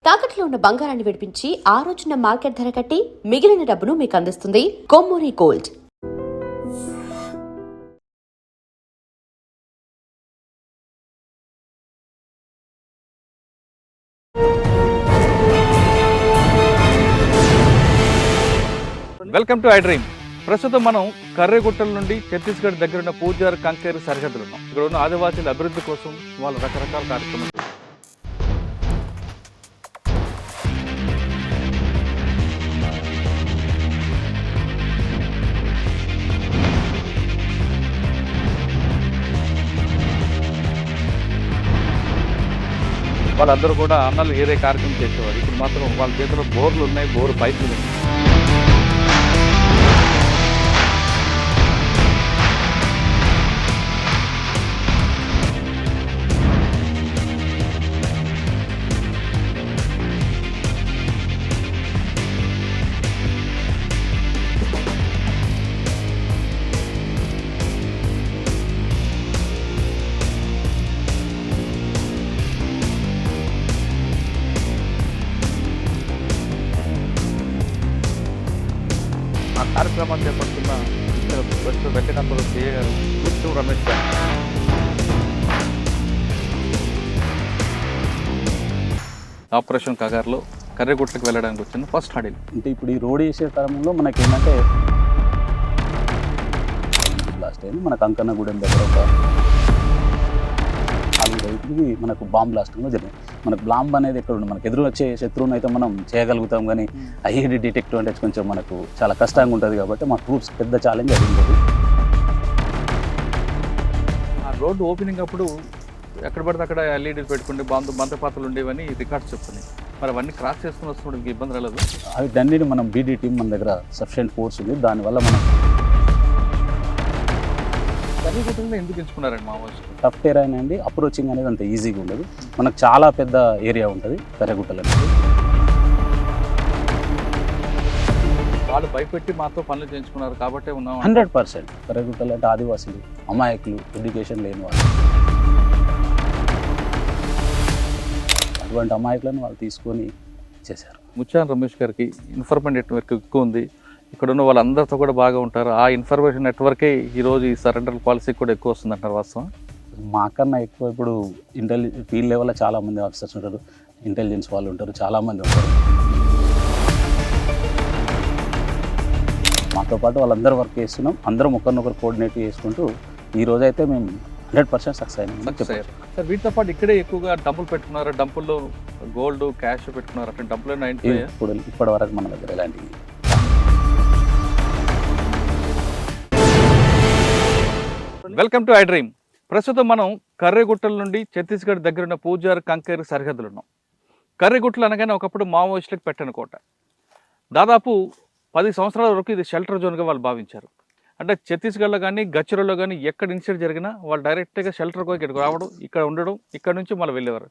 తాకట్లో ఉన్న బంగారాన్ని విడిపించి ఆ రోజున మార్కెట్ ధర కట్టి మిగిలిన డబ్బును మీకు అందిస్తుంది Kommuri gold. Welcome to I dream. ప్రస్తుతం మనం కర్రేగుట్టల నుండి ఛత్తీస్గఢ్ దగ్గర ఉన్న పూజార్ కంకేరు సరిహద్దులు ఉన్నాం. ఇక్కడ ఉన్న ఆదివాసీల అభివృద్ధి కోసం వాళ్ళు రకరకాల కార్యక్రమాలు వాళ్ళందరూ కూడా అన్నలు ఏరే కార్యక్రమం చేసేవారు. ఇప్పుడు మాత్రం వాళ్ళ చేతిలో బోర్లు ఉన్నాయి, బోరు పైపులు ఉన్నాయి. కార్యక్రమాలు చేపడుతున్న ఇక్కడ వెంకటాపురం సిఏ గారు, కూర్చు రమేష్ గారు. ఆపరేషన్ కగార్లో కర్రెగుట్టకు వెళ్ళడానికి వచ్చిన ఫస్ట్ హడిల్ అంటే ఇప్పుడు ఈ రోడ్ వేసే తరంలో మనకి ఏంటంటే బ్లాస్ట్ అయింది. మనకు అంకన్నగూడెం దగ్గర ఒక 4 రైతులకి మనకు బాంబ్ బ్లాస్ట్ కూడా జరిగింది. మనకు బాంబ్ అనేది ఎక్కడ ఉంది, మనకు ఎదురు వచ్చే శత్రువుని అయితే మనం చేయగలుగుతాం, కానీ ఐఈడి డిటెక్ట్ అంటే కొంచెం మనకు చాలా కష్టంగా ఉంటుంది. కాబట్టి మా ట్రూప్స్ పెద్ద ఛాలెంజ్ అయింది. ఆ రోడ్డు ఓపెనింగ్ అప్పుడు ఎక్కడ పడితే అక్కడ ఎల్ఈడీలు పెట్టుకుంటే మంత్రపాత్రలు ఉండేవని రికార్డ్స్ చెప్తున్నాయి. మరి అవన్నీ క్రాస్ చేసుకుని వస్తున్నప్పుడు ఇబ్బంది రాలేదు. అవి దాన్ని మనం బీడీ టీం మన దగ్గర సఫిషియెంట్ ఫోర్స్ ఉంది. దానివల్ల మనం కర్రెగుట్టలో ఎందుకు ఎంచుకున్నారండి మామూలు? టఫ్ టెరైన్ అండి, అప్రోచింగ్ అనేది అంత ఈజీగా ఉండదు. మనకు చాలా పెద్ద ఏరియా ఉంటుంది కర్రెగుట్టలు అనేది. వాళ్ళు భయపెట్టి మాతో పనులు చేయించుకున్నారు కాబట్టి ఉన్నాం. 100% కర్రెగుట్టలు అంటే ఆదివాసులు, అమాయకులు, ఎడ్యుకేషన్ లేని వాళ్ళు, అటువంటి అమాయకులను వాళ్ళు తీసుకొని చేశారు. ముత్యాల రమేష్ గారికి ఇన్ఫర్మేషన్ నెట్వర్క్ ఎక్కువ ఉంది. ఇక్కడ ఉన్న వాళ్ళందరితో కూడా బాగా ఉంటారు. ఆ ఇన్ఫర్మేషన్ నెట్వర్కే ఈరోజు ఈ సరెండర్ పాలసీ కూడా ఎక్కువ వస్తుంది అంటారు. వాస్తవం మాకన్నా ఎక్కువ ఇప్పుడు ఫీల్డ్ లెవెల్లో చాలామంది ఆఫీసర్స్ ఉంటారు, ఇంటెలిజెన్స్ వాళ్ళు ఉంటారు, చాలామంది ఉంటారు. మాతో పాటు వాళ్ళందరూ వర్క్ చేస్తున్నాం. అందరం ఒకరినొకరు కోఆర్డినేట్ చేసుకుంటూ ఈ రోజు అయితే మేము 100% సక్సెస్ అయినాం. సార్ వీటితో పాటు ఇక్కడే ఎక్కువగా డబ్బులు పెట్టుకున్నారు, డబ్బుల్లో గోల్డ్ క్యాష్ పెట్టుకున్నారు. అట్లా డబ్బులు ఇప్పటి వరకు మన దగ్గర ఎలాంటివి. Welcome to I dream. ప్రస్తుతం మనం కర్రెగుట్టల నుండి ఛత్తీస్గఢ్ దగ్గర ఉన్న పూజార్ కంకేరు సరిహద్దులు ఉన్నాం. కర్రెగుట్టలు అనగానే ఒకప్పుడు మావోయిస్టులకు పెట్టని కోట. దాదాపు 10 సంవత్సరాల వరకు ఇది షెల్టర్ జోన్గా వాళ్ళు భావించారు. అంటే ఛత్తీస్గఢ్లో కానీ గచ్చిరోలో కానీ ఎక్కడ ఇన్సిడెంట్ జరిగినా వాళ్ళు డైరెక్ట్గా షెల్టర్కి ఇక్కడికి రావడం, ఇక్కడ ఉండడం, ఇక్కడ నుంచి మళ్ళీ వెళ్ళేవారు.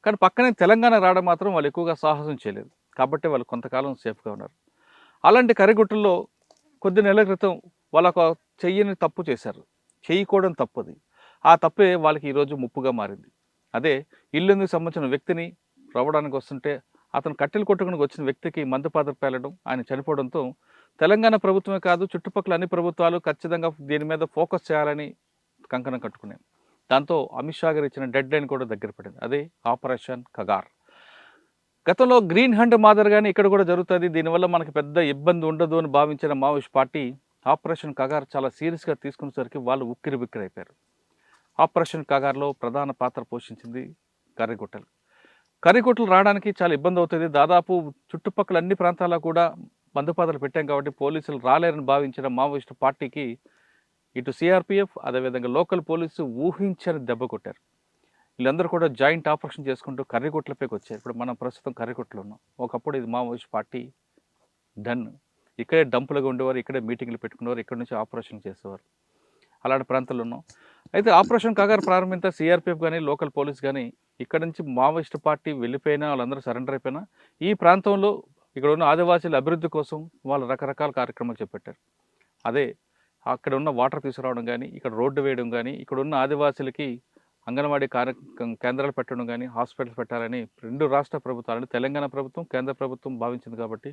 కానీ పక్కనే తెలంగాణ రావడం మాత్రం వాళ్ళు ఎక్కువగా సాహసం చేయలేదు. కాబట్టి వాళ్ళు కొంతకాలం సేఫ్గా ఉన్నారు. అలాంటి కర్రెగుట్టల్లో కొద్ది నెలల క్రితం వాళ్ళు ఒక చెయ్యని తప్పు చేశారు. చేయకూడని తప్పుది. ఆ తప్పే వాళ్ళకి ఈరోజు ముప్పుగా మారింది. అదే ఇల్లుందుకు సంబంధించిన వ్యక్తిని రవ్వడానికి వస్తుంటే అతను కట్టెలు కొట్టుకుని వచ్చిన వ్యక్తికి మందుపాత్ర పేలడం, ఆయన చనిపోవడంతో తెలంగాణ ప్రభుత్వమే కాదు చుట్టుపక్కల అన్ని ప్రభుత్వాలు ఖచ్చితంగా దీని మీద ఫోకస్ చేయాలని కంకణం కట్టుకున్నాయి. దాంతో అమిత్ షా గారు ఇచ్చిన డెడ్ లైన్ కూడా దగ్గర పడింది. అదే ఆపరేషన్ కగార్. గతంలో గ్రీన్ హంట్ మాదిరిగానే ఇక్కడ కూడా జరుగుతుంది, దీనివల్ల మనకి పెద్ద ఇబ్బంది ఉండదు అని భావించిన మావోయిస్ట్ పార్టీ ఆపరేషన్ కగార్ చాలా సీరియస్గా తీసుకునేసరికి వాళ్ళు ఉక్కిరి బిక్కిరి అయిపోయారు. ఆపరేషన్ కగార్లో ప్రధాన పాత్ర పోషించింది కర్రెగుట్టలు. కర్రెగుట్టలు రావడానికి చాలా ఇబ్బంది అవుతుంది. దాదాపు చుట్టుపక్కల అన్ని ప్రాంతాల్లో కూడా మందుపాత్రలు పెట్టాం కాబట్టి పోలీసులు రాలేరని భావించిన మావోయిస్టు పార్టీకి ఇటు సిఆర్పిఎఫ్ అదేవిధంగా లోకల్ పోలీసు ఊహించని దెబ్బ కొట్టారు. వీళ్ళందరూ కూడా జాయింట్ ఆపరేషన్ చేసుకుంటూ కర్రెగుట్టలపైకి వచ్చారు. ఇప్పుడు మనం ప్రస్తుతం కర్రెగుట్టలో ఉన్నాం. ఒకప్పుడు ఇది మావోయిస్ట్ పార్టీ డన్. ఇక్కడే డంపులుగా ఉండేవారు, ఇక్కడే మీటింగ్లు పెట్టుకునేవారు, ఇక్కడ నుంచి ఆపరేషన్ చేసేవారు. అలాంటి ప్రాంతాల్లో ఉన్నాం. అయితే ఆపరేషన్ కగార్ ప్రారంభించిన సిఆర్పిఎఫ్ కానీ లోకల్ పోలీస్ కానీ ఇక్కడ నుంచి మావోయిస్ట్ పార్టీ వెళ్ళిపోయినా, వాళ్ళందరూ సరెండర్ అయిపోయినా ఈ ప్రాంతంలో ఇక్కడ ఉన్న ఆదివాసీల అభివృద్ధి కోసం వాళ్ళు రకరకాల కార్యక్రమాలు చేపట్టారు. అదే అక్కడ ఉన్న వాటర్ తీసుకురావడం కానీ, ఇక్కడ రోడ్డు వేయడం కానీ, ఇక్కడ ఉన్న ఆదివాసీలకి అంగన్వాడీ కేంద్రాలు పెట్టడం కానీ హాస్పిటల్స్ పెట్టాలని 2 రాష్ట్ర ప్రభుత్వాలు అంటే తెలంగాణ ప్రభుత్వం కేంద్ర ప్రభుత్వం భావించింది కాబట్టి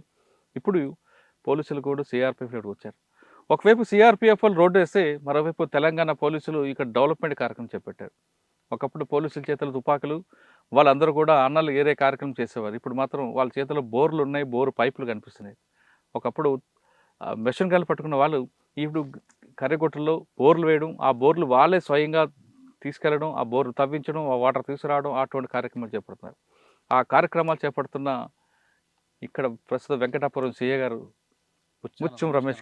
ఇప్పుడు పోలీసులు కూడా సిఆర్పిఎఫ్ వచ్చారు. ఒకవైపు సిఆర్పిఎఫ్ రోడ్డు వేస్తే మరోవైపు తెలంగాణ పోలీసులు ఇక్కడ డెవలప్మెంట్ కార్యక్రమం చేపట్టారు. ఒకప్పుడు పోలీసుల చేతులు తుపాకులు, వాళ్ళందరూ కూడా అన్నలు ఏరే కార్యక్రమం చేసేవారు. ఇప్పుడు మాత్రం వాళ్ళ చేతిలో బోర్లు ఉన్నాయి, బోరు పైపులు కనిపిస్తున్నాయి. ఒకప్పుడు మెషిన్ గన్లు పట్టుకున్న వాళ్ళు ఇప్పుడు కర్రెగుట్టల్లో బోర్లు వేయడం, ఆ బోర్లు వాళ్ళే స్వయంగా తీసుకెళ్లడం, ఆ బోర్లు తవ్వించడం, ఆ వాటర్ తీసుకురావడం, అటువంటి కార్యక్రమాలు చేపడుతున్నారు. ఆ కార్యక్రమాలు చేపడుతున్న ఇక్కడ ప్రస్తుతం వెంకటాపురం సిఏ గారు ముత్యం రమేష్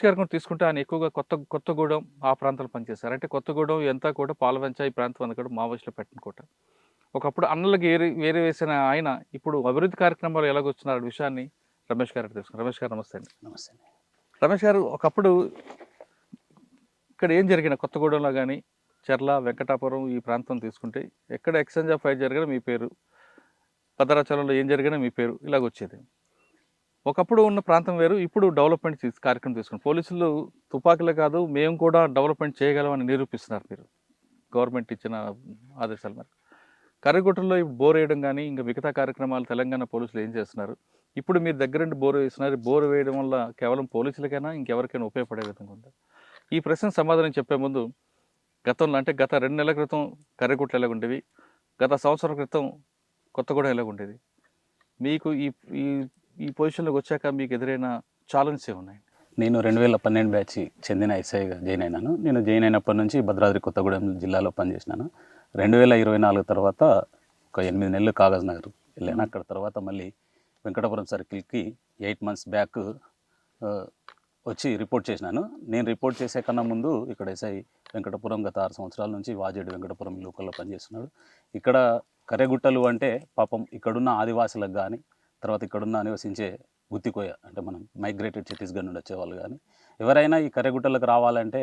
గారు తీసుకుంటే ఆయన ఎక్కువగా కొత్తగూడెం ఆ ప్రాంతాలు పనిచేశారు. అంటే కొత్తగూడెం ఎంత కూడా పాలవంచ ఈ ప్రాంతం అంతా కూడా మావోయిస్టులు పెట్టినకోట. ఒకప్పుడు అన్నలకి వేరే వేసిన ఆయన ఇప్పుడు అభివృద్ధి కార్యక్రమాలు ఎలాగొచ్చున్నారు అనే విషయాన్ని రమేష్ గారు తెలుసుకున్నారు. రమేష్ గారు నమస్తే అండి. నమస్తే. రమేష్ గారు, ఒకప్పుడు ఇక్కడ ఏం జరిగిన కొత్తగూడెంలో కానీ చెర్ల వెంకటాపురం ఈ ప్రాంతం తీసుకుంటే ఎక్కడ ఎక్స్చేంజ్ ఆఫ్ ఫైర్ జరిగినా మీ పేరు, భద్రాచలంలో ఏం జరిగినా మీ పేరు ఇలాగొచ్చేది. ఒకప్పుడు ఉన్న ప్రాంతం వేరు, ఇప్పుడు డెవలప్మెంట్ కార్యక్రమం తీసుకున్నారు. పోలీసులు తుపాకులే కాదు మేము కూడా డెవలప్మెంట్ చేయగలమని నిరూపిస్తున్నారు మీరు గవర్నమెంట్ ఇచ్చిన ఆదేశాల మేరకు. కర్రెగుట్టలో బోర్ వేయడం కానీ ఇంకా మిగతా కార్యక్రమాలు తెలంగాణ పోలీసులు ఏం చేస్తున్నారు? ఇప్పుడు మీరు దగ్గరుండి బోర్ వేస్తున్నారు. బోర్ వేయడం వల్ల కేవలం పోలీసులకైనా ఇంకెవరికైనా ఉపయోగపడే విధంగా ఉందా? ఈ ప్రశ్న సమాధానం చెప్పే ముందు గతంలో అంటే గత 2 నెలల క్రితం కర్రెగుట్టలు ఎలాగుండేవి, గత సంవత్సరం క్రితం కొత్తగూడెం ఎలాగుండేది, మీకు ఈ పొజిషన్లోకి వచ్చాక మీకు ఎదురైన ఛాలెంజెస్ ఏమున్నాయి? నేను 2012 బ్యాచ్ చెందిన ఎస్ఐగా జాయిన్ అయినాను. నేను జాయిన్ అయినప్పటి నుంచి భద్రాద్రి కొత్తగూడెం జిల్లాలో పనిచేసినాను. 2024 తర్వాత ఒక 8 నెలలు కాగజ్ నగర్ వెళ్ళాను. అక్కడ తర్వాత మళ్ళీ వెంకటాపురం సర్కిల్కి 8 months బ్యాక్ వచ్చి రిపోర్ట్ చేసినాను. నేను రిపోర్ట్ చేసే కన్నా ముందు ఇక్కడ ఎస్ఐ వెంకటపురం గత 6 సంవత్సరాల నుంచి వాజేడు వెంకటపురం లోకల్లో పనిచేస్తున్నాడు. ఇక్కడ కర్రెగుట్టలు అంటే పాపం ఇక్కడున్న ఆదివాసులకు కానీ, తర్వాత ఇక్కడున్న నివసించే గుత్తికోయ అంటే మనం మైగ్రేటెడ్ ఛత్తీస్గఢ్ నుండి వచ్చేవాళ్ళు కానీ ఎవరైనా ఈ కర్రెగుట్టలకు రావాలంటే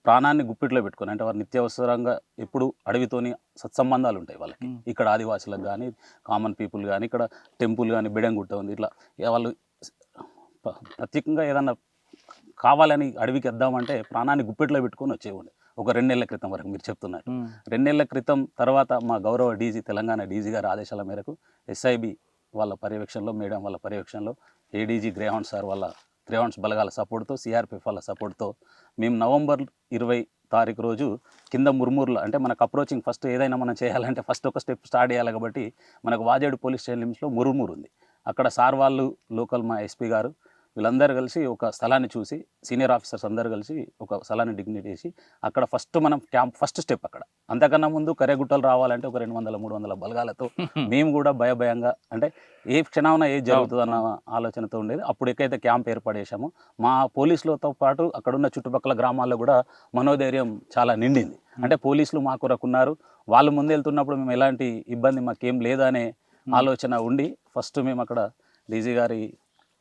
ప్రాణాన్ని గుప్పిట్లో పెట్టుకొని, అంటే వారు నిత్యావసరంగా ఎప్పుడు అడవితోని సత్సంబంధాలు ఉంటాయి వాళ్ళకి. ఇక్కడ ఆదివాసులకు కానీ కామన్ పీపుల్ కానీ ఇక్కడ టెంపుల్ కానీ బెడంగుట్ట ఉంది, ఇట్లా వాళ్ళు ప్రత్యేకంగా ఏదన్నా కావాలని అడవికి వద్దామంటే ప్రాణాన్ని గుప్పెట్లో పెట్టుకొని వచ్చేవాడు. ఒక 2 నెలల క్రితం వరకు మీరు చెప్తున్నారు. 2 నెలల క్రితం తర్వాత మా గౌరవ డీజీ తెలంగాణ డీజీ గారి ఆదేశాల మేరకు ఎస్ఐబి వాళ్ళ పర్యవేక్షణలో, మేడం వాళ్ళ పర్యవేక్షణలో, ఏడీజీ గ్రేహౌండ్ సార్ వాళ్ళ గ్రేహౌండ్స్ బలగాల సపోర్ట్తో, సిఆర్పిఎఫ్ వాళ్ళ సపోర్ట్తో మేము నవంబర్ 20 రోజు కింద ముర్మూర్లో, అంటే మనకు అప్రోచింగ్ ఫస్ట్ ఏదైనా మనం చేయాలంటే ఫస్ట్ ఒక స్టెప్ స్టార్ట్ చేయాలి కాబట్టి మనకు వాజేడు పోలీస్ స్టేషన్ లిమిట్స్లో ముర్మూర్ ఉంది. అక్కడ సార్ వాళ్ళు, లోకల్ మా ఎస్పీ గారు వీళ్ళందరూ కలిసి ఒక స్థలాన్ని చూసి, సీనియర్ ఆఫీసర్స్ అందరూ కలిసి ఒక స్థలాన్ని డిగ్నేట్ చేసి అక్కడ ఫస్ట్ మనం క్యాంప్ ఫస్ట్ స్టెప్ అక్కడ. అంతకన్నా ముందు కర్రెగుట్టలు రావాలంటే ఒక 200-300 బలగాలతో మేము కూడా భయంగా, అంటే ఏ క్షణాన ఏది జరుగుతుందన్న ఆలోచనతో ఉండేది. అప్పుడు ఎక్కడైతే క్యాంప్ ఏర్పడేసామో మా పోలీసులతో పాటు అక్కడున్న చుట్టుపక్కల గ్రామాల్లో కూడా మనోధైర్యం చాలా నిండింది. అంటే పోలీసులు మా కొరకున్నారు, వాళ్ళు ముందు వెళ్తున్నప్పుడు మేము ఎలాంటి ఇబ్బంది మాకేం లేదనే ఆలోచన ఉండి ఫస్ట్ మేము అక్కడ డీజీ గారి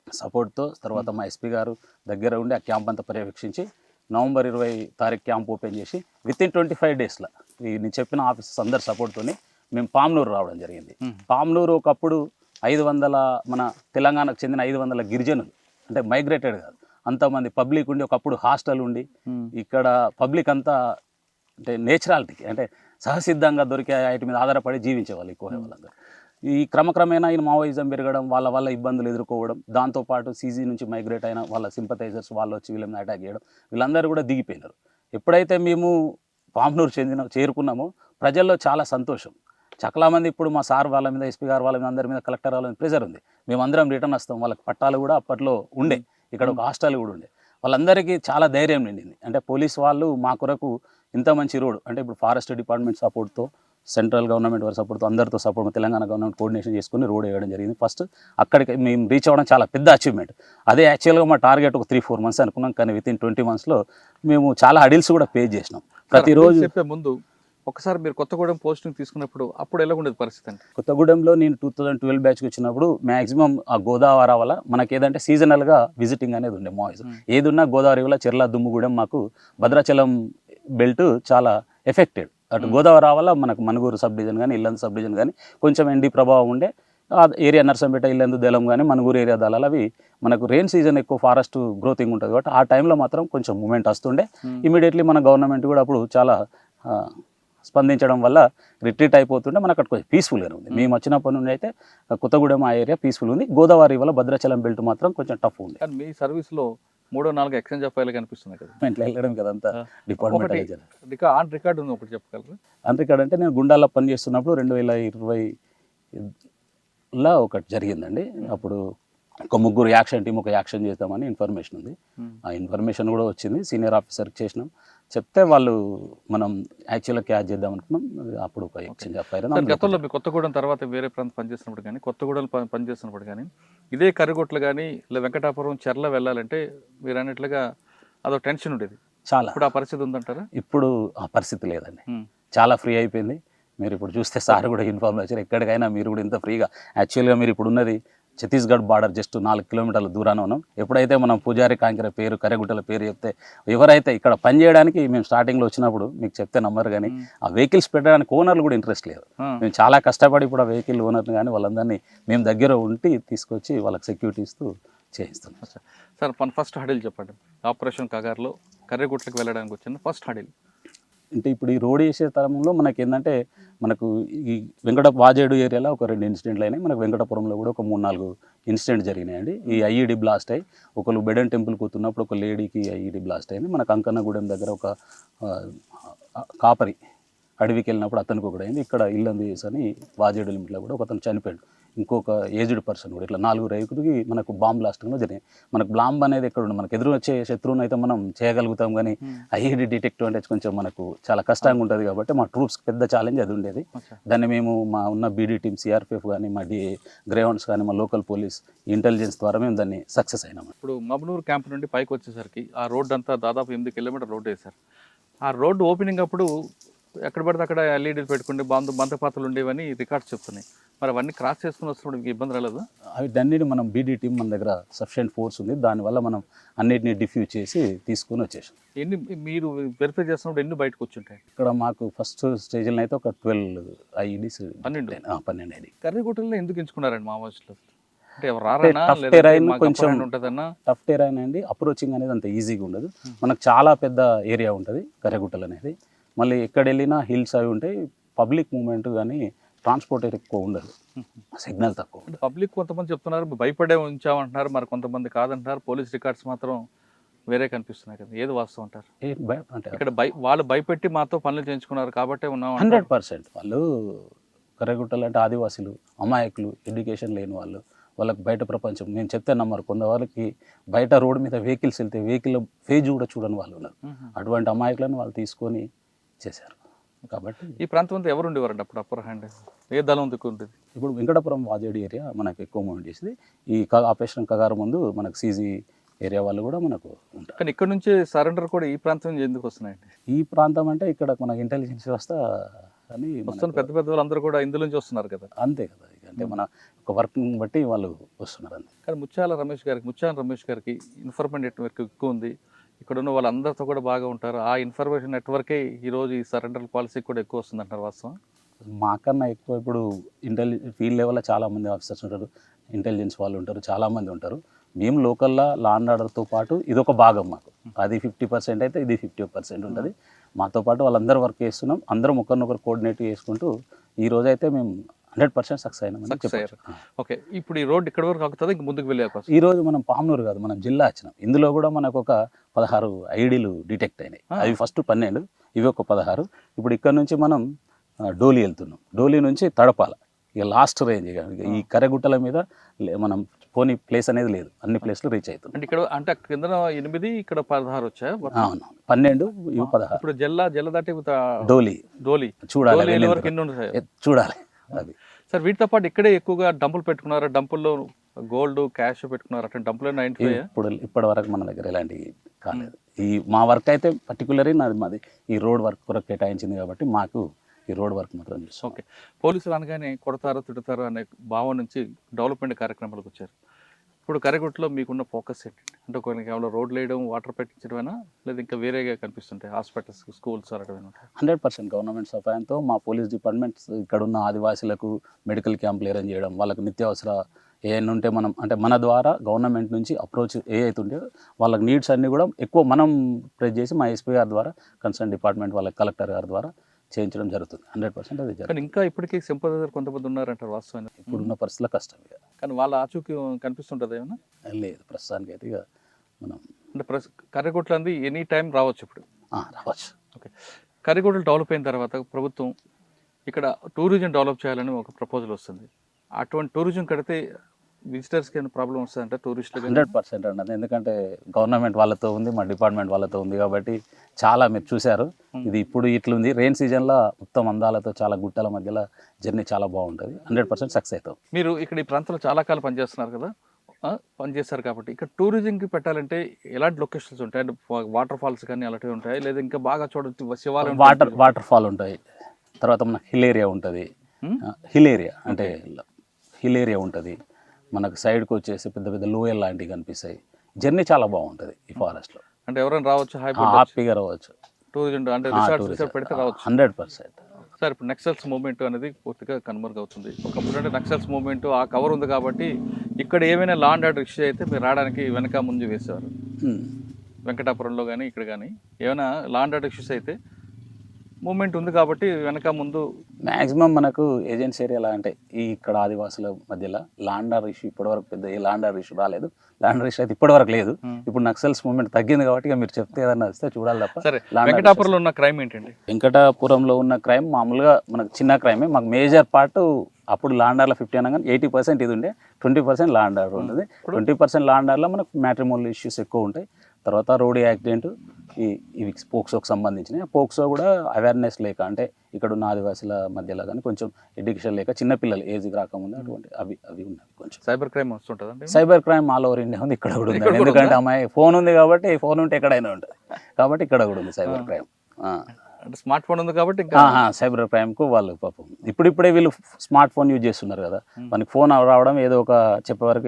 సపోర్ట్తో, తర్వాత మా ఎస్పీ గారు దగ్గర ఉండి ఆ క్యాంప్ అంతా పర్యవేక్షించి నవంబర్ 20 క్యాంప్ ఓపెన్ చేసి వితిన్ 25 డేస్లో నేను చెప్పిన ఆఫీసర్స్ అందరి సపోర్ట్తో మేము పామ్నూరు రావడం జరిగింది. పామ్నూరు ఒకప్పుడు 500 మన తెలంగాణకు చెందిన 500 గిరిజనులు, అంటే మైగ్రేటెడ్ కాదు, అంతమంది పబ్లిక్ ఉండి, ఒకప్పుడు హాస్టల్ ఉండి ఇక్కడ పబ్లిక్ అంతా అంటే నేచురాలిటీకి అంటే సహసిద్ధంగా దొరికే వాటి మీద ఆధారపడి జీవించేవాళ్ళు ఎక్కువ వాళ్ళందరూ. ఈ క్రమక్రమేణా ఈ మావోయిజం పెరగడం, వాళ్ళ ఇబ్బందులు ఎదుర్కోవడం, దాంతోపాటు సీజీ నుంచి మైగ్రేట్ అయిన వాళ్ళ సింపథైజర్స్ వాళ్ళు వచ్చి వీళ్ళని అటాక్ చేయడం, వీళ్ళందరూ కూడా దిగిపోయినారు. ఎప్పుడైతే మేము పామ్నూరు చేరుకున్నామో ప్రజల్లో చాలా సంతోషం. చాలామంది ఇప్పుడు మా సార్ వాళ్ళ మీద, ఎస్పీ గారు వాళ్ళ మీద, అందరి మీద, కలెక్టర్ వాళ్ళ మీద ప్రెజర్ ఉంది. మేమందరం రిటర్న్ వస్తాం. వాళ్ళకి పట్టాలు కూడా అప్పట్లో ఉండే, ఇక్కడ ఒక హాస్టల్ కూడా ఉండే. వాళ్ళందరికీ చాలా ధైర్యం నిండింది. అంటే పోలీస్ వాళ్ళు మా కొరకు ఇంత మంచి రోడ్, అంటే ఇప్పుడు ఫారెస్ట్ డిపార్ట్మెంట్ సపోర్ట్తో, సెంట్రల్ గవర్నమెంట్ వారి సపోర్ట్తో, అందరితో సపోర్ట్, తెలంగాణ గవర్నమెంట్ కోఆర్డినేషన్ చేసుకుని రోడ్ వేయడం జరిగింది. ఫస్ట్ అక్కడికి మేము రీచ్ అవ్వడం చాలా పెద్ద అచీవ్మెంట్. అదే యాక్చువల్గా మా టార్గెట్ ఒక 3-4 months అనుకున్నాం, కానీ వితిన్ 20 monthsలో మేము చాలా అడిల్స్ కూడా పే చేసినాం. ప్రతిరోజు చెప్పే ముందు ఒకసారి మీరు కొత్తగూడెం పోస్టింగ్ తీసుకున్నప్పుడు అప్పుడు ఎలా ఉండేది పరిస్థితి? అంటే కొత్తగూడెంలో నేను 2012 బ్యాచ్కి వచ్చినప్పుడు మ్యాక్సిమం ఆ గోదావరి వల్ల మనకి ఏదంటే సీజనల్గా విజిటింగ్ అనేది ఉండే. మావిజం ఏది ఉన్నా గోదావరి వల్ల చెర్ల, దుమ్ముగూడెం, మాకు భద్రాచలం బెల్ట్ చాలా ఎఫెక్టెడ్. అటు గోదావరి వల్ల మనకు మనుగూరు సబ్ డివిజన్ కానీ, ఇల్లందు సబ్ డివిజన్ కానీ కొంచెం ఎండి ప్రభావం ఉండే. ఆ ఏరియా నర్సంపేట, ఇల్లందు, దళం కానీ, మనుగూరు ఏరియా దళాలు అవి మనకు రెయిన్ సీజన్ ఎక్కువ ఫారెస్ట్ గ్రోతింగ్ ఉంటుంది కాబట్టి ఆ టైంలో మాత్రం కొంచెం మూమెంట్ వస్తుండే. ఇమీడియట్లీ మన గవర్నమెంట్ కూడా అప్పుడు చాలా స్పందించడం వల్ల రిట్రీట్ అయిపోతుంటే మనకు అక్కడ కొంచెం పీస్ఫుల్గానే ఉంది. మేము వచ్చినప్పటి నుండి అయితే కొత్తగూడెం ఆ ఏరియా పీస్ఫుల్ ఉంది. గోదావరి వల్ల భద్రాచలం బెల్ట్ మాత్రం కొంచెం టఫ్ ఉంది. కానీ మీ సర్వీస్లో 3-4 ఎక్స్చేంజ్ ఆఫ్ ఫైల్ కనిపిస్తున్నాయి కదా, ఇట్లా వెళ్ళడం కదా అంతా డిపార్ట్మెంట్ ఆన్ రికార్డు ఉంది, ఒకటి చెప్పగలరు? అంతేకాదు అంటే నేను గుండాల్లో పని చేస్తున్నప్పుడు 2020లో ఒకటి జరిగిందండి. అప్పుడు ఒక 3 యాక్షన్ టీం ఒక యాక్షన్ చేద్దామని ఇన్ఫర్మేషన్ ఉంది. ఆ ఇన్ఫర్మేషన్ కూడా వచ్చింది, సీనియర్ ఆఫీసర్కి చేసినాం. చెప్తే వాళ్ళు మనం యాక్చువల్గా క్యాచ్ చేద్దాం అనుకున్నాం. అప్పుడు ఒక ఎక్స్చేంజ్ ఆఫ్ ఫైర్. గతంలో మీ కొత్తగూడెం తర్వాత వేరే ప్రాంతం పనిచేసినప్పుడు కానీ, కొత్తగూడెం పనిచేసినప్పుడు కానీ, ఇదే కర్రిగుట్టలు కానీ ఇలా వెంకటాపురం చెర్ల వెళ్ళాలంటే మీరు అన్నట్లుగా అదొక టెన్షన్ ఉండేది. చాలా. ఇప్పుడు ఆ పరిస్థితి ఉందంటారా? ఇప్పుడు ఆ పరిస్థితి లేదండి, చాలా ఫ్రీ అయిపోయింది. మీరు ఇప్పుడు చూస్తే సార్ కూడా ఇన్ఫర్మేషన్ ఎక్కడికైనా మీరు కూడా ఇంత ఫ్రీగా. యాక్చువల్గా మీరు ఇప్పుడు ఉన్నది ఛత్తీస్గఢ్ బార్డర్ జస్ట్ 4 కిలోమీటర్ల దూరాన ఉన్నాం. ఎప్పుడైతే మనం పూజారి కాంకెర పేరు కర్రెగుట్టల పేరు చెప్తే ఎవరైతే ఇక్కడ పని చేయడానికి మేము స్టార్టింగ్లో వచ్చినప్పుడు మీకు చెప్తే నమ్మరు, కానీ ఆ వెహికల్స్ పెట్టడానికి ఓనర్లు కూడా ఇంట్రెస్ట్ లేదు. మేము చాలా కష్టపడి ఇప్పుడు ఆ వెహికల్ ఓనర్ని కానీ వాళ్ళందరినీ మేము దగ్గర ఉండి తీసుకొచ్చి వాళ్ళకి సెక్యూరిటీ ఇస్తూ చేయిస్తున్నాం. సార్ ఫస్ట్ హడిల్ చెప్పండి. ఆపరేషన్ కగార్లో కర్రెగుట్టలకు వెళ్ళడానికి వచ్చిన ఫస్ట్ హడిల్ అంటే ఇప్పుడు ఈ రోడ్ వేసే తరంలో మనకి ఏంటంటే మనకు ఈ వాజేడు ఏరియాలో ఒక 2 ఇన్సిడెంట్లు అయినాయి. మనకు వెంకటపురంలో కూడా ఒక 3-4 ఇన్సిడెంట్ జరిగినాయండి. ఈ ఐఈడి బ్లాస్ట్ అయ్యి ఒకళ్ళు బెడన్ టెంపుల్ కూతున్నప్పుడు ఒక లేడీకి ఐఈడి బ్లాస్ట్ అయింది. మనకు అంకన్నగూడెం దగ్గర ఒక కాపరి అడవికి వెళ్ళినప్పుడు అతనికి ఒకటి అయింది. ఇక్కడ ఇల్లంది అని వాజేడు లిమిట్లో కూడా ఒక అతను చనిపోయాడు. ఇంకొక ఏజ్డ్ పర్సన్ కూడా ఇట్లా 4 రైతులకి మనకు బాంబ్ బ్లాస్టింగ్లో జరిగింది. మనకు బాంబ్ అనేది ఎక్కడ ఉంది, మనకు ఎదురు వచ్చే శత్రువుని అయితే మనం చేయగలుగుతాం, కానీ ఐఈడి డిటెక్టివ్ అంటే కొంచెం మనకు చాలా కష్టంగా ఉంటుంది. కాబట్టి మా ట్రూప్స్ పెద్ద ఛాలెంజ్ అది ఉండేది. దాన్ని మేము మా ఉన్న బీడీ టీమ్ సిఆర్పిఎఫ్ కానీ మా గ్రేహౌండ్స్ కానీ మా లోకల్ పోలీస్ ఇంటెలిజెన్స్ ద్వారా మేము దాన్ని సక్సెస్ అయినాము. ఇప్పుడు మబ్నూర్ క్యాంప్ నుండి పైకి వచ్చేసరికి ఆ రోడ్డు అంతా దాదాపు 8 కిలోమీటర్ రోడ్డు వేశారు. ఆ రోడ్డు ఓపెనింగ్ అప్పుడు ఎక్కడ పడితే అక్కడ ఎల్ఈడీలు పెట్టుకుంటే బంతపాత్రలు ఉండేవని రికార్డ్స్ చెప్తున్నాయి. మరి అవన్నీ క్రాస్ చేసుకుని వస్తున్నప్పుడు మీకు ఇబ్బంది రాలేదు? అవి దాన్ని మనం బీడీ టీం మన దగ్గర సఫిషియెంట్ ఫోర్స్ ఉంది, దానివల్ల మనం అన్నిటిని డిఫ్యూజ్ చేసి తీసుకొని వచ్చేసాం. మీరు వెరిఫై చేస్తున్నప్పుడు ఎన్ని బయటకు వచ్చుంటాయి? ఇక్కడ మాకు ఫస్ట్ స్టేజ్లో అయితే ఒక 12 ఐఈడీస్ 12 ఐడి. కర్రిగుట్టలో ఎందుకు ఎంచుకున్నారండి మావోయిస్టులు? అంటే టఫ్ టెరైన్ కొంచెం టఫ్ టెరైన్ అండి. అప్రోచింగ్ అనేది అంత ఈజీగా ఉండదు. మనకు చాలా పెద్ద ఏరియా ఉంటుంది కర్రెగుట్టలు అనేది. మళ్ళీ ఎక్కడ వెళ్ళినా హిల్స్ అవి ఉంటాయి. పబ్లిక్ మూవ్మెంట్ కానీ ట్రాన్స్పోర్ట్ ఎక్కువ ఉండదు, సిగ్నల్ తక్కువ. పబ్లిక్ కొంతమంది చెప్తున్నారు భయపడే ఉంచామంటున్నారు, మరి కొంతమంది కాదంటున్నారు. పోలీస్ రికార్డ్స్ మాత్రం వేరే కనిపిస్తున్నాయి కదా, ఏది వాస్తవం అంటారు? అంటే ఇక్కడ వాళ్ళు భయపెట్టి మాతో పనులు చేయించుకున్నారు కాబట్టి ఉన్నాం. 100% వాళ్ళు కర్రెగుట్టలు అంటే ఆదివాసీలు, అమాయకులు, ఎడ్యుకేషన్ లేని వాళ్ళు, వాళ్ళకి బయట ప్రపంచం నేను చెప్తే నమ్మరు. కొంతవరకు బయట రోడ్డు మీద వెహికల్స్ వెళ్తే వెహికల్ ఫేజ్ కూడా చూడని వాళ్ళు ఉన్నారు. అటువంటి అమాయకులను వాళ్ళు తీసుకొని చేశారు. కాబట్టి ఈ ప్రాంతం అంతా ఎవరు ఉండేవారండి అప్పుడు? అప్పర్ హ్యాండ్ ఏ దళం దిక్కు ఉంటుంది? ఇప్పుడు వెంకటపురం వాజేడి ఏరియా మనకు ఎక్కువ మూవ్మెంట్ చేసింది. ఈ ఆపరేషన్ కగారు ముందు మనకు సీజీ ఏరియా వాళ్ళు కూడా మనకు ఉంటారు. కానీ ఇక్కడ నుంచి సరెండర్ కూడా ఈ ప్రాంతం నుంచి ఎందుకు వస్తున్నాయండి? ఈ ప్రాంతం అంటే ఇక్కడ మనకు ఇంటెలిజెన్స్ వ్యవస్థ అని వస్తున్న పెద్ద పెద్ద వాళ్ళందరూ కూడా ఇందులో నుంచి వస్తున్నారు కదా. అంతే కదా, అంటే మన ఒక వర్క్ని బట్టి వాళ్ళు వస్తున్నారు అంతే. కానీ ముత్యాల రమేష్ గారికి ఇన్ఫర్మేషన్ నెట్వర్క్ ఎక్కువ ఉంది. ఇక్కడ ఉన్న వాళ్ళందరితో కూడా బాగా ఉంటారు. ఆ ఇన్ఫర్మేషన్ నెట్వర్కే ఈరోజు ఈ సరెండర్ పాలసీ కూడా ఎక్కువ వస్తుంది అంటారు, వాస్తవం? మాకన్నా ఎక్కువ ఇప్పుడు ఫీల్డ్ లెవెల్లో చాలామంది ఆఫీసర్స్ ఉంటారు, ఇంటెలిజెన్స్ వాళ్ళు ఉంటారు, చాలామంది ఉంటారు. మేము లోకల్లో లా అండ్ ఆర్డర్తో పాటు ఇదొక భాగం మాకు. అది 50% అయితే ఇది 50% ఉంటుంది. మాతో పాటు వాళ్ళందరూ వర్క్ చేస్తున్నాం. అందరం ఒకరినొకరు కోఆర్డినేట్ చేసుకుంటూ ఈ రోజు అయితే మేము 100% సక్సెస్ అయినాం. ఓకే, ఇప్పుడు ఈ రోడ్ ఇక్కడ వరకు ఆగుతుంది, ఇంక ముందుకు వెళ్ళే అవకాశం? ఈ రోజు మనం పామ్నూరు కాదు, మనం జిల్లా వచ్చినాం. ఇందులో కూడా మనకు ఒక 16 ఐడీలు డిటెక్ట్ అయినాయి. అవి ఫస్ట్ 12, ఇవి ఒక 16. ఇప్పుడు ఇక్కడ నుంచి మనం డోలీ వెళ్తున్నాం. డోలీ నుంచి తడపాల, ఇక లాస్ట్ రేంజ్. ఈ కర్రెగుట్టల మీద మనం పోనీ ప్లేస్ అనేది లేదు, అన్ని ప్లేస్లు రీచ్ అవుతుంది. అంటే ఇక్కడ అంటే కింద 8, ఇక్కడ 16 వచ్చాయి. అవును, 12 ఇవి 16. ఇప్పుడు జల్ల దాటి డోలీ చూడాలి, చూడాలి అది. సార్ వీటితో పాటు ఇక్కడే ఎక్కువగా డంపులు పెట్టుకున్నారు, డంపుల్లో గోల్డ్ క్యాష్ పెట్టుకున్నారు, అట్లా డంపులు ఇప్పటి వరకు మన దగ్గర ఎలాంటివి కాలేదు. ఈ మా వర్క్ అయితే పర్టికులర్గా మాది ఈ రోడ్ వర్క్ కొరకు కేటాయించింది కాబట్టి మాకు ఈ రోడ్ వర్క్ మాత్రం చేస్తాం. ఓకే, పోలీసులు అనగానే కొడతారు తిడతారు అనే భావం నుంచి డెవలప్మెంట్ కార్యక్రమాలకు వచ్చారు. ఇప్పుడు కర్రెగుట్టలో మీకున్న ఫోకస్ ఏంటంటే, అంటే కొన్ని కేవలం రోడ్లు వేయడం, వాటర్ పెట్టించడమేనా, లేదా ఇంకా వేరేగా కనిపిస్తుంటాయి? హాస్పిటల్స్, స్కూల్స్ అడగడం? 100% గవర్నమెంట్ సహాయంతో మా పోలీస్ డిపార్ట్మెంట్ ఇక్కడ ఉన్న ఆదివాసీలకు మెడికల్ క్యాంపులు అరేంజ్ చేయడం, వాళ్ళకు నిత్యావసర ఏమైనా ఉంటే మనం అంటే మన ద్వారా గవర్నమెంట్ నుంచి అప్రోచ్ ఏ అవుతుంటే వాళ్ళకి నీడ్స్ అన్నీ కూడా ఎక్కువ మనం ప్రెస్ చేసి మా ఎస్పీ గారి ద్వారా కన్సర్న్ డిపార్ట్మెంట్ వాళ్ళ కలెక్టర్ గారి ద్వారా చేయించడం జరుగుతుంది. 100% అది జరుగుతుంది. కానీ ఇంకా ఇప్పటికీ సింపథైజర్ కొంతమంది ఉన్నారంటారు వాస్తవం. ఇప్పుడున్న పరిస్థితుల్లో కష్టం ఇక. కానీ వాళ్ళ ఆచూకీ కనిపిస్తుంటుంది ఏమన్నా? లేదు ప్రస్తుతానికి అయితే ఇక మనం అంటే కర్రెగుట్ల అంది ఎనీ టైం రావచ్చు ఇప్పుడు. రావచ్చు. ఓకే, కర్రెగుట్టలు డెవలప్ అయిన తర్వాత ప్రభుత్వం ఇక్కడ టూరిజం డెవలప్ చేయాలని ఒక ప్రపోజల్ వస్తుంది. అటువంటి టూరిజం కడితే విజిటర్స్కి ఏమైనా ప్రాబ్లం వస్తుందంటే టూరిస్టులు? 100% అన్నది. ఎందుకంటే గవర్నమెంట్ వాళ్ళతో ఉంది, మా డిపార్ట్మెంట్ వాళ్ళతో ఉంది కాబట్టి చాలా మీరు చూశారు. ఇది ఇప్పుడు ఇట్లుంది, రెయిన్ సీజన్లో ఉత్తమ అందాలతో చాలా గుట్టల మధ్యలో జర్నీ చాలా బాగుంటుంది. 100% సక్సెస్ అవుతాం. మీరు ఇక్కడ ఈ ప్రాంతంలో చాలా కాలం పనిచేస్తున్నారు కదా, పనిచేస్తారు కాబట్టి ఇక్కడ టూరిజంకి పెట్టాలంటే ఎలాంటి లొకేషన్స్ ఉంటాయి? అంటే వాటర్ ఫాల్స్ కానీ అలాంటివి ఉంటాయి, లేదా ఇంకా బాగా చూడొచ్చు శివాలయం? వాటర్ ఫాల్ ఉంటాయి, తర్వాత మనకు హిల్ ఏరియా ఉంటుంది. హిల్ ఏరియా అంటే హిల్ ఏరియా ఉంటుంది. మనకు సైడ్కి వచ్చేసి పెద్ద పెద్ద లోయల్ లాంటివి కనిపిస్తాయి. జర్నీ చాలా బాగుంటుంది ఈ ఫారెస్ట్లో. అంటే ఎవరైనా రావచ్చు, హ్యాపీగా రావచ్చు. టూరిజం అంటే రిసార్ట్స్ పెడితే రావచ్చు. 100%. సార్, ఇప్పుడు నక్సల్స్ మూవ్మెంట్ అనేది పూర్తిగా కనుమరుగవుతుంది. ఒకప్పుడు అంటే నక్సల్స్ మూవ్మెంట్ ఆ కవర్ ఉంది కాబట్టి ఇక్కడ ఏమైనా లా అండ్ ఆర్డర్ ఇష్యూ అయితే మీరు రావడానికి వెనక ముందు వేసేవారు. వెంకటాపురంలో కానీ ఇక్కడ కానీ ఏమైనా లా అండ్ ఆర్డర్ ఇష్యూస్ అయితే మూవ్మెంట్ ఉంది కాబట్టి వెనక ముందు మ్యాక్సిమం మనకు ఏజెన్సీ ఏరియాలో అంటే ఈ ఇక్కడ ఆదివాసుల మధ్యలో లాండర్ ఇష్యూ ఇప్పటివరకు పెద్ద ఏ లాండర్ ఇష్యూ రాలేదు. లాండర్ ఇష్యూ అయితే ఇప్పటివరకు లేదు. ఇప్పుడు నక్సల్స్ మూవ్మెంట్ తగ్గింది కాబట్టి మీరు చెప్తే ఏదన్నా వస్తే చూడాలి తప్ప. సరే, వెంకటాపురంలో ఉన్న క్రైమ్ ఏంటండి? వెంకటాపురంలో ఉన్న క్రైమ్ మామూలుగా మనకు చిన్న క్రైమే. మాకు మేజర్ పార్ట్ అప్పుడు లాండర్లో 50 అనగా 80% ఇది ఉండే, 20% లాండర్ ఉంటుంది. 20% లాండర్లో మనకు మ్యాట్రిమోనల్ ఇష్యూస్ ఎక్కువ ఉంటాయి. తర్వాత రోడ్ యాక్సిడెంట్, ఇవి పోక్సోకి సంబంధించినవి. పోక్సో కూడా అవేర్నెస్ లేక, అంటే ఇక్కడ ఉన్న ఆదివాసుల మధ్యలో కానీ కొంచెం ఎడ్యుకేషన్ లేక చిన్నపిల్లలు ఏజ్ రాకముందు అటువంటి అవి ఉన్నాయి. కొంచెం సైబర్ క్రైమ్ వస్తుంటుంది. Cyber crime all over India ఉంది, ఇక్కడ కూడా ఉంది. ఎందుకంటే అమ్మాయి ఫోన్ ఉంది కాబట్టి, ఫోన్ ఉంటే ఎక్కడైనా ఉంటుంది కాబట్టి ఇక్కడ కూడా ఉంది సైబర్ క్రైమ్. అంటే స్మార్ట్ ఫోన్ ఉంది కాబట్టి సైబర్ క్రైమ్కు వాళ్ళు పాపం ఇప్పుడిప్పుడే వీళ్ళు స్మార్ట్ ఫోన్ యూజ్ చేస్తున్నారు కదా, మనకి ఫోన్ రావడం ఏదో ఒక చెప్పే వరకు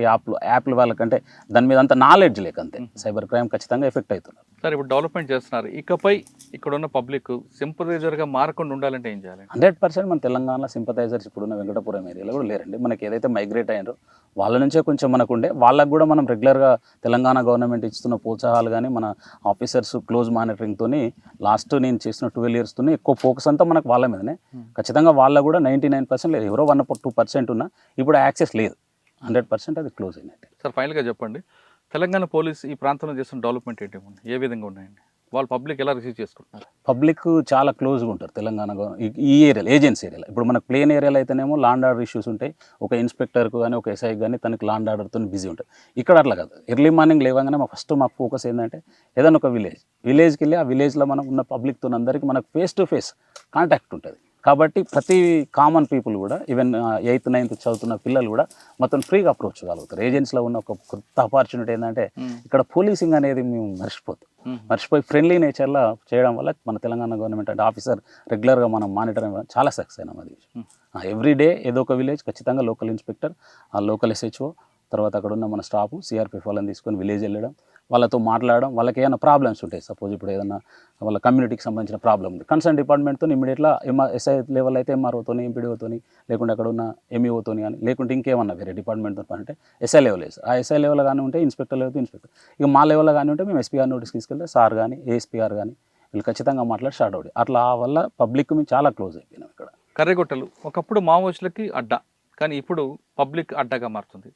యాప్లు వాళ్ళకంటే దాని మీద అంత నాలెడ్జ్ లేక అంతే సైబర్ క్రైమ్ ఖచ్చితంగా ఎఫెక్ట్ అవుతున్నారు. సార్, ఇప్పుడు డెవలప్మెంట్ చేస్తున్నారు, ఇకపై ఇక్కడ ఉన్న పబ్లిక్ సింపథైజర్గా మారకుండా ఉండాలంటే ఏం చేయాలి? 100% మన తెలంగాణలో సింపథైజర్స్ ఇప్పుడున్న వెంకటపురం ఏరియాలో కూడా లేరండి. మనకి ఏదైతే మైగ్రేట్ అయ్యారో వాళ్ళ నుంచే కొంచెం మనకు ఉండే, వాళ్ళకు కూడా మనం రెగ్యులర్గా తెలంగాణ గవర్నమెంట్ ఇస్తున్న ప్రోత్సాహాలు కానీ మన ఆఫీసర్స్ క్లోజ్ మానిటరింగ్తో లాస్ట్ నేను చేసిన 12 yearsతో ఎక్కువ ఫోకస్ అంతా మనకు వాళ్ళ మీదనే. ఖచ్చితంగా వాళ్ళ కూడా 99% లేదు, ఎవరో 1-2% ఉన్నా ఇప్పుడు యాక్సెస్ లేదు. 100% అది క్లోజ్ అయినట్టు. సార్, ఫైనల్గా చెప్పండి, తెలంగాణ పోలీస్ ఈ ప్రాంతంలో చేస్తున్న డెవలప్మెంట్ ఏంటి, ఏ విధంగా ఉన్నాయండి? వాళ్ళు పబ్లిక్ ఎలా రిసీవ్ చేసుకుంటున్నారు? పబ్లిక్ చాలా క్లోజ్గా ఉంటారు తెలంగాణ ఈ ఏరియాలో, ఏజెన్సీ ఏరియాలో. ఇప్పుడు మనకు ప్లేన్ ఏరియాలో అయితేనేమో లాండ్ ఆర్డర్ ఇష్యూస్ ఉంటాయి, ఒక ఇన్స్పెక్టర్కు కానీ ఒక ఎస్ఐకి కానీ తనకి లాండ్ ఆర్డర్తో బిజీ ఉంటుంది. ఇక్కడ అట్లా కాదు, ఎర్లీ మార్నింగ్ లేవగానే మాకు ఫోకస్ ఏంటంటే ఏదైనా ఒక విలేజ్కి వెళ్ళి ఆ విలేజ్లో మనకు ఉన్న పబ్లిక్తో అందరికీ మనకు ఫేస్ టు ఫేస్ కాంటాక్ట్ ఉంటుంది. కాబట్టి ప్రతి కామన్ పీపుల్ కూడా ఈవెన్ 8th 9th చదువుతున్న పిల్లలు కూడా మొత్తం ఫ్రీగా అప్రోచ్ కాగలుగుతారు. ఏజెన్సీలో ఉన్న ఒక కొత్త ఆపర్చునిటీ ఏంటంటే ఇక్కడ పోలీసింగ్ అనేది మేము మర్చిపోయి ఫ్రెండ్లీ నేచర్లో చేయడం వల్ల మన తెలంగాణ గవర్నమెంట్ అంటే ఆఫీసర్ రెగ్యులర్గా మనం మానిటరింగ్ చాలా సక్సెస్ అయినాం. అది ఎవ్రీడే ఏదో ఒక విలేజ్ ఖచ్చితంగా లోకల్ ఇన్స్పెక్టర్, ఆ లోకల్ SHO, తర్వాత అక్కడ ఉన్న మన స్టాఫ్ CRPF వాళ్ళని తీసుకొని విలేజ్ వెళ్ళడం, వాళ్ళతో మాట్లాడడం. వాళ్ళకి ఏమైనా ప్రాబ్లమ్స్ ఉంటాయి, సపోజ్ ఇప్పుడు ఏదైనా వాళ్ళ కమ్యూనిటీకి సంబంధించిన ప్రాబ్లమ్ ఉంది, కన్సర్న్ డిపార్ట్మెంట్తో ఇమీడియట్గా SI లెవెల్ అయితే MROతోని, MPDOతోని, లేకుంటే అక్కడ ఉన్న MEOతోని కానీ, లేకుంటే ఇంకేమన్నా వేరే డిపార్ట్మెంట్తో అంటే SI లెవెల్ ఆ SI లెవెల్ కానీ ఉంటే ఇన్స్పెక్టర్ లెవెల్ ఇన్స్పెక్టర్, ఇక మా లెవెల్లో కానీ ఉంటే మేము SP గారి నోటీస్ తీసుకెళ్తే సార్ కానీ ASP గారు కానీ వీళ్ళు ఖచ్చితంగా మాట్లాడి స్టార్ట్ అవుతాయి. అట్లా వల్ల పబ్లిక్ మేము చాలా క్లోజ్ అయిపోయినాం. ఇక్కడ కర్రెగుట్టలు ఒకప్పుడు మావోయిస్టులకి అడ్డా, కానీ ఇప్పుడు పబ్లిక్ అడ్డాగా మారుతుంది.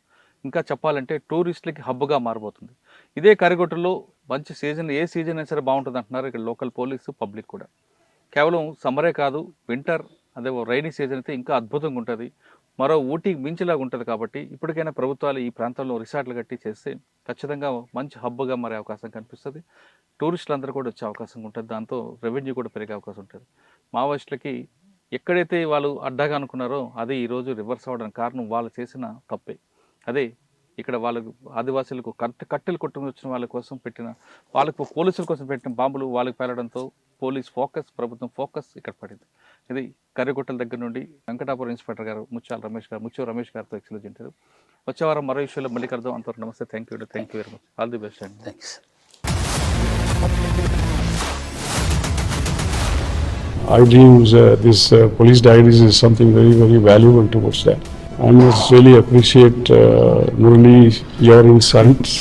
ఇంకా చెప్పాలంటే టూరిస్టులకి హబ్గా మారబోతుంది. ఇదే కర్రెగుట్టలో మంచి సీజన్, ఏ సీజన్ అయినా సరే బాగుంటుంది అంటున్నారు ఇక్కడ లోకల్ పోలీసు, పబ్లిక్ కూడా. కేవలం సమ్మరే కాదు, వింటర్, అదే రైనీ సీజన్ అయితే ఇంకా అద్భుతంగా ఉంటుంది, మరో ఊటీకి మించిలాగా ఉంటుంది. కాబట్టి ఇప్పటికైనా ప్రభుత్వాలు ఈ ప్రాంతంలో రిసార్ట్లు కట్టి చేస్తే ఖచ్చితంగా మంచి హబ్గా మారే అవకాశం కనిపిస్తుంది. టూరిస్టులు అందరూ కూడా వచ్చే అవకాశం ఉంటుంది, దాంతో రెవెన్యూ కూడా పెరిగే అవకాశం ఉంటుంది. మావోయిస్టులకి ఎక్కడైతే వాళ్ళు అడ్డాగా అనుకున్నారో అది ఈరోజు రివర్స్ అవ్వడానికి కారణం వాళ్ళు చేసిన తప్పే. అదే ఇక్కడ వాళ్ళకు ఆదివాసీలకు కట్టెలు కొట్టుకుని వచ్చిన వాళ్ళ కోసం పెట్టిన, వాళ్ళకు పోలీసుల కోసం పెట్టిన బాంబులు వాళ్ళకి పేలడంతో పోలీస్ ఫోకస్, ప్రభుత్వం ఫోకస్ ఇక్కడ పడింది. ఇది కర్రెగుట్టల దగ్గర నుండి వెంకటాపురం ఇన్స్పెక్టర్ గారు ముచ్చు రమేష్ గారితో ఎక్స్క్లూజ్ ఇంటర్వ్యూ. వచ్చే వారం మరో విషయంలో మళ్ళీ కలుద్దాం. అంతవరకు నమస్తే, thank you very much, all the best అండి. Thanks. iDreams, this police diaries is something very, very valuable towards that. I must really appreciate Murali, your insights.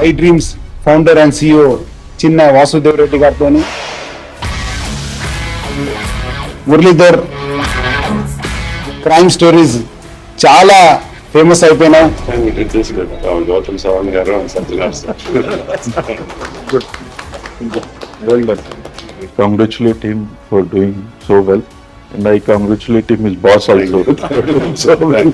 iDreams founder and CEO Chinna Vasudev Reddy గారితోని Muralidhar crime stories చాలా famous అయిపోయినాయి. గౌతమ్ సవాంగ్ గారు Satyanarayana sir. Well done. I congratulate him for doing so well, and I congratulate him his boss also. So well.